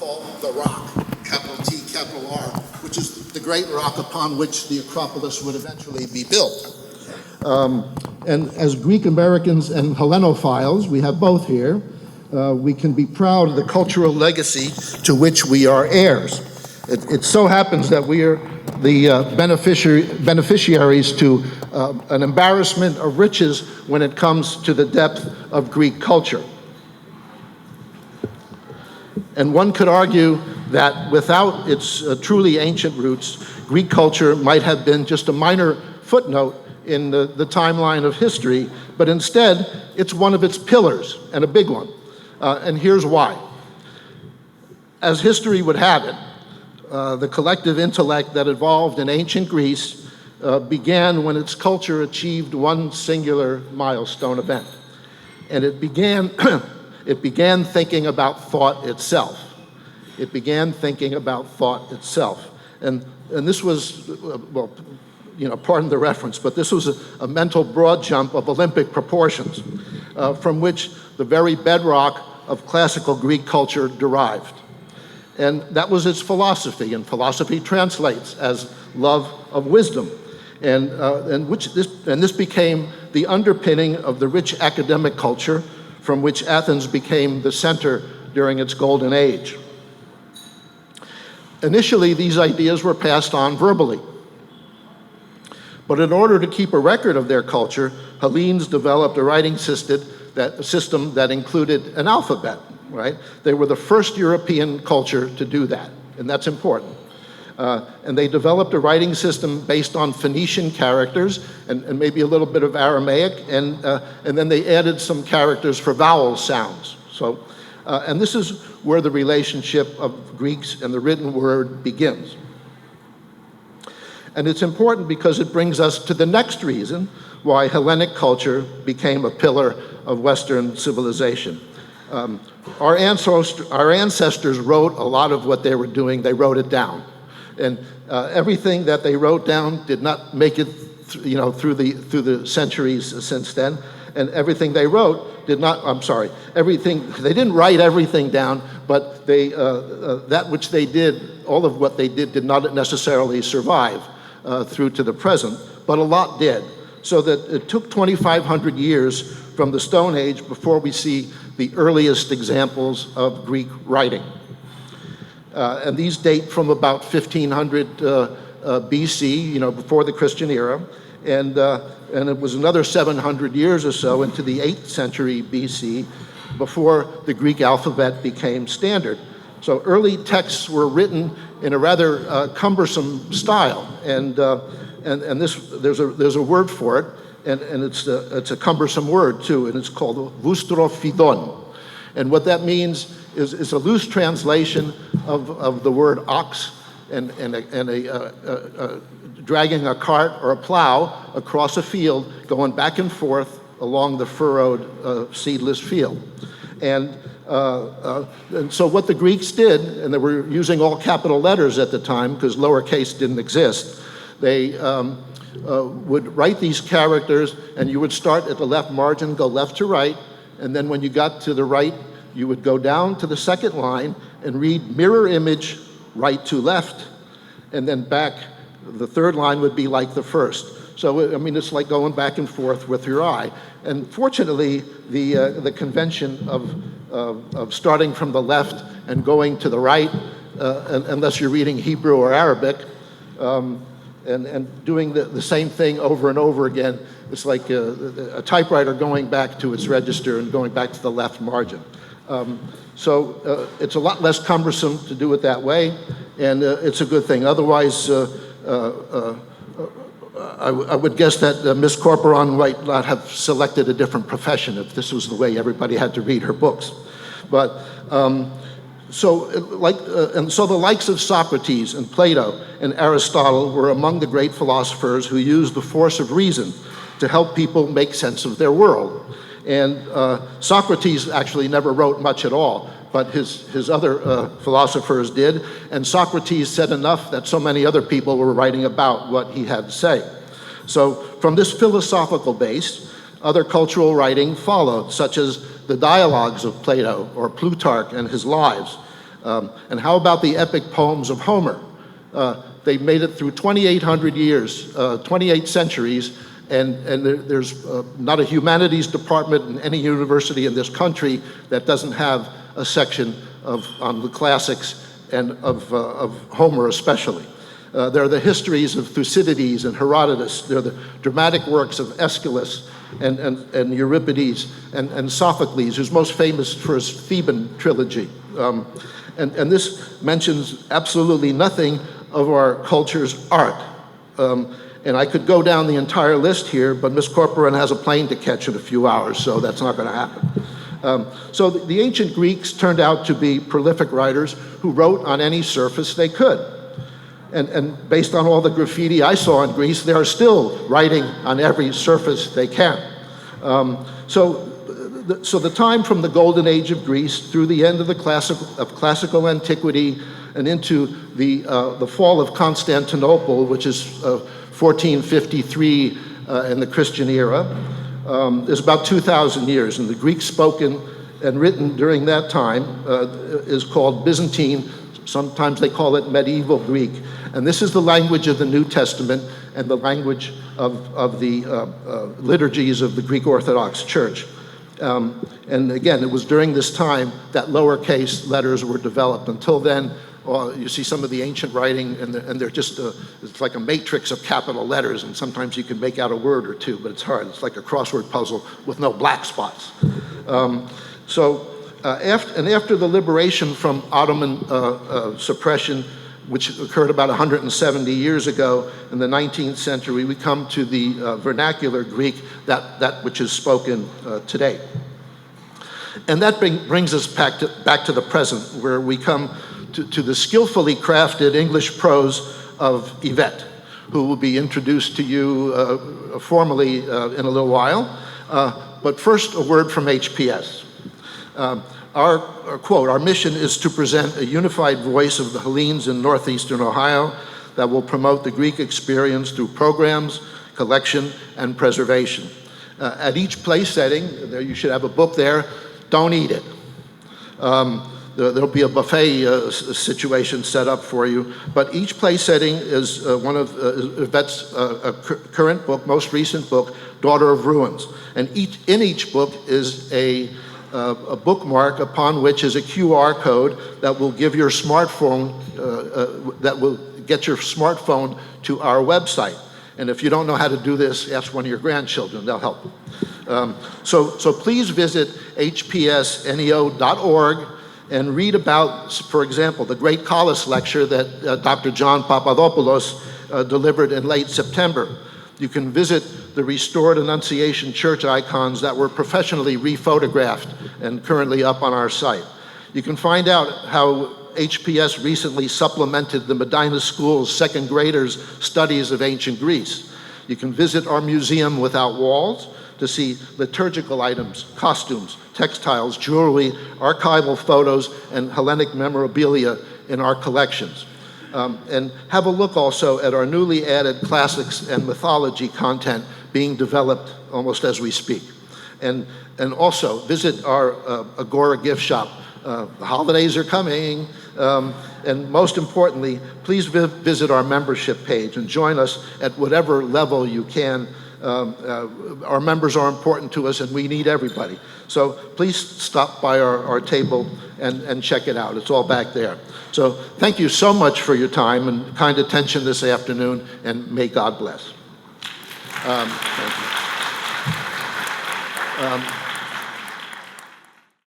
call the Rock, capital T, capital R, which is the great rock upon which the Acropolis would eventually be built. And as Greek Americans and Hellenophiles, we have both here, we can be proud of the cultural legacy to which we are heirs. It so happens that we are the beneficiaries to an embarrassment of riches when it comes to the depth of Greek culture. And one could argue that without its truly ancient roots, Greek culture might have been just a minor footnote in the timeline of history, but instead, it's one of its pillars, and a big one. And here's why. As history would have it, the collective intellect that evolved in ancient Greece began when its culture achieved one singular milestone event. And it began, it began thinking about thought itself. It began thinking about thought itself. And this was, well, you know, pardon the reference, but this was a mental broad jump of Olympic proportions from which the very bedrock of classical Greek culture derived. And that was its philosophy, and philosophy translates as love of wisdom. And this became the underpinning of the rich academic culture from which Athens became the center during its golden age. Initially, these ideas were passed on verbally. But in order to keep a record of their culture, Hellenes developed a writing system that included an alphabet, right? They were the first European culture to do that, and that's important. And they developed a writing system based on Phoenician characters and maybe a little bit of Aramaic, and then they added some characters for vowel sounds. So, and this is where the relationship of Greeks and the written word begins. And it's important because it brings us to the next reason why Hellenic culture became a pillar of Western civilization. Our ancestors wrote a lot of what they were doing, they wrote it down. And everything that they wrote down did not make it through the centuries since then. And everything they wrote did not, they didn't write everything down, but that which they did, all of what they did not necessarily survive through to the present, but a lot did. So that it took 2,500 years from the Stone Age before we see the earliest examples of Greek writing. And these date from about 1500 BC, before the Christian era, and it was another 700 years or so into the 8th century BC before the Greek alphabet became standard. So early texts were written in a rather cumbersome style, and there's a word for it, and it's a cumbersome word too, and it's called vustrophiton. And what that means is a loose translation of the word ox and dragging a cart or a plow across a field, going back and forth along the furrowed seedless field. And so what the Greeks did, and they were using all capital letters at the time because lowercase didn't exist, they would write these characters, and you would start at the left margin, go left to right, and then when you got to the right, you would go down to the second line and read mirror image right to left, and then back. The third line would be like the first. So, I mean, it's like going back and forth with your eye. And fortunately, the convention of starting from the left and going to the right, unless you're reading Hebrew or Arabic, and doing the same thing over and over again, it's like a typewriter going back to its register and going back to the left margin. So it's a lot less cumbersome to do it that way, and it's a good thing. Otherwise, I would guess that Miss Corporon might not have selected a different profession if this was the way everybody had to read her books. But so the likes of Socrates and Plato and Aristotle were among the great philosophers who used the force of reason to help people make sense of their world. And Socrates actually never wrote much at all, but his other philosophers did, and Socrates said enough that so many other people were writing about what he had to say. So from this philosophical base, other cultural writing followed, such as the dialogues of Plato or Plutarch and his lives, And how about the epic poems of Homer? They made it through 2,800 years, 28 centuries, and there's not a humanities department in any university in this country that doesn't have a section on the classics and of Homer especially. There are the histories of Thucydides and Herodotus. There are the dramatic works of Aeschylus and Euripides and Sophocles, who's most famous for his Theban trilogy. And this mentions absolutely nothing of our culture's art. And I could go down the entire list here, but Miss Corcoran has a plane to catch in a few hours, so that's not going to happen. So the ancient Greeks turned out to be prolific writers who wrote on any surface they could. And based on all the graffiti I saw in Greece, they are still writing on every surface they can. So the time from the golden age of Greece through the end of the classical antiquity and into the fall of Constantinople, which is 1453 in the Christian era, is about 2,000 years. And the Greek spoken and written during that time is called Byzantine. Sometimes they call it medieval Greek. And this is the language of the New Testament and the language of the liturgies of the Greek Orthodox Church. And again, it was during this time that lowercase letters were developed. Until then, you see some of the ancient writing, and they're just, it's like a matrix of capital letters, and sometimes you can make out a word or two, but it's hard. It's like a crossword puzzle with no black spots. After the liberation from Ottoman suppression, which occurred about 170 years ago in the 19th century, we come to the vernacular Greek, that which is spoken today. And that brings us back to the present, where we come to the skillfully crafted English prose of Yvette, who will be introduced to you formally in a little while. But first, a word from HPS. Our quote, our mission is to present a unified voice of the Hellenes in northeastern Ohio that will promote the Greek experience through programs, collection, and preservation. At each place setting, you should have a book there, don't eat it. There'll be a buffet situation set up for you, but each place setting is one of Yvette's current book, most recent book, Daughter of Ruins. And in each book is a bookmark upon which is a QR code that will give your smartphone, that will get your smartphone to our website. And if you don't know how to do this, ask one of your grandchildren, they'll help. So please visit hpsneo.org and read about, for example, the Great Collis lecture that Dr. John Papadopoulos delivered in late September. You can visit the restored Annunciation Church icons that were professionally rephotographed and currently up on our site. You can find out how HPS recently supplemented the Medina School's second graders' studies of ancient Greece. You can visit our museum without walls to see liturgical items, costumes, textiles, jewelry, archival photos, and Hellenic memorabilia in our collections. And have a look also at our newly added classics and mythology content being developed almost as we speak. And also visit our Agora gift shop. The holidays are coming. And most importantly, please visit our membership page and join us at whatever level you can. Our members are important to us, and we need everybody. So please stop by our table and check it out. It's all back there. So thank you so much for your time and kind attention this afternoon, and may God bless. Thank you.